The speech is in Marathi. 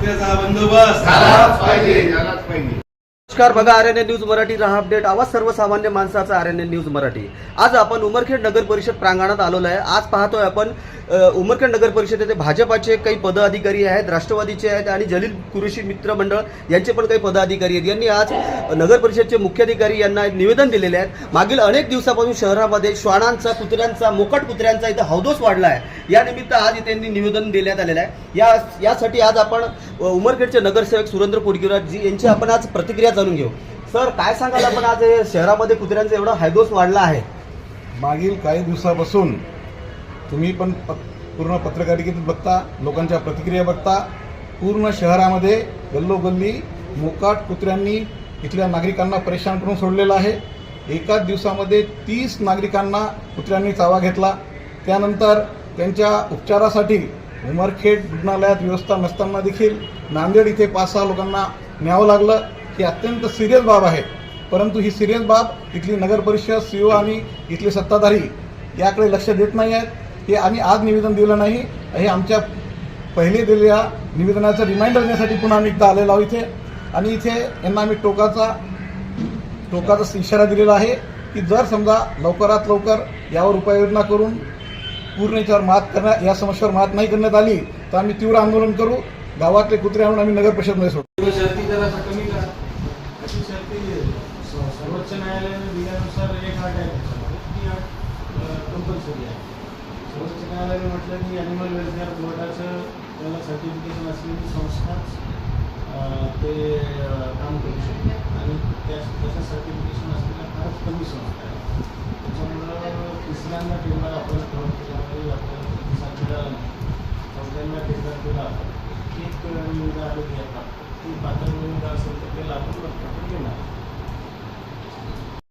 रस्त्याचा बंदोबस्त झालाच पाहिजे. नमस्कार, बघा आरएनए न्यूज मराठी रहा अपडेट, आवाज सर्वसामान्य माणसाचा आरएनए न्यूज मराठी. आज आपण उमरखेड नगर परिषद प्रांगणात आलेलो आहे. आज पाहतोय आपण उमरखेड नगर परिषदेचे भाजपाचे काही पदाधिकारी आहेत, राष्ट्रवादीचे आहेत आणि जलील कुरेशी मित्र मंडळ यांचे पण काही पदाधिकारी आहेत. यांनी आज नगर परिषदचे मुख्याधिकारी यांना निवेदन दिलेले आहेत. मागील अनेक दिवसापासून शहरामध्ये श्वानांचा, कुत्र्यांचा, मोकाट कुत्र्यांचा इथं हौदोस वाढला आहे. या निमित्त आज इथे त्यांनी निवेदन देण्यात आलेलं आहे. यासाठी आज आपण उमरखेडचे नगरसेवक सुरेंद्र पोडकीराज यांची आपण आज प्रतिक्रिया जाणून घेऊ. सर, काय सांगाल आपण, आज हे शहरामध्ये कुत्र्यांचा एवढा हैदोस वाढला आहे? मागील काही दिवसापासून तुम्ही पण पूर्ण पत्रकारितेत बघता, लोकांच्या प्रतिक्रिया बघता, पूर्ण शहरामध्ये गल्लोगल्ली मोकाट कुत्र्यांनी इथल्या नागरिकांना परेशान करून सोडलेलं आहे. एकाच दिवसामध्ये 30 नागरिकांना कुत्र्यांनी चावा घेतला. त्यानंतर त्यांच्या उपचारासाठी उमरखेड रुग्णालयात व्यवस्था नसताना देखील नांदेड इथे 5-6 लोकांना न्यावं लागलं. ही अत्यंत सिरियस बाब आहे. परंतु ही सिरियस बाब इथली नगर परिषद, सीओ आणि इथले सत्ताधारी याकडे लक्ष देत नाही आहेत. हे आम्ही आज निवेदन दिलं नाही, हे आमच्या पहिले दिलेल्या निवेदनाचं रिमाइंडर देण्यासाठी पुन्हा आम्ही एकदा आलेलो आहोत इथे. आणि इथे यांना आम्ही टोकाचा इशारा दिलेला आहे की जर समजा लवकरात लवकर यावर उपाययोजना करून पूर्ण याच्यावर या समस्येवर मात नाही करण्यात आली तर आम्ही तीव्र आंदोलन करू. गावातले कुत्रे आणून आम्ही नगर परिषदमध्ये सोडू. शर्ती जरा कमी करा. अशी शर्ती सर्वोच्च न्यायालयाने दिल्यानुसार 1 अट आहे, ती अट कंपल्सरी आहे. सर्वोच्च न्यायालयाने म्हटलं की ॲनिमल वेलफेअर बोर्डाचं त्याला सर्टिफिकेशन असलेली संस्थाच ते काम करू शकते आणि त्याचं सर्टिफिकेशन असलेल्या फारच कमी संस्था आहे. त्याच्यामुळं तिसऱ्यांदा टेंडर आपण त्यामध्ये आपल्याला प्रतिसाद मिळाला नाही. चौथ्यांदा टेंडर केला, एक निविदा आली ती पात्र निविदा असं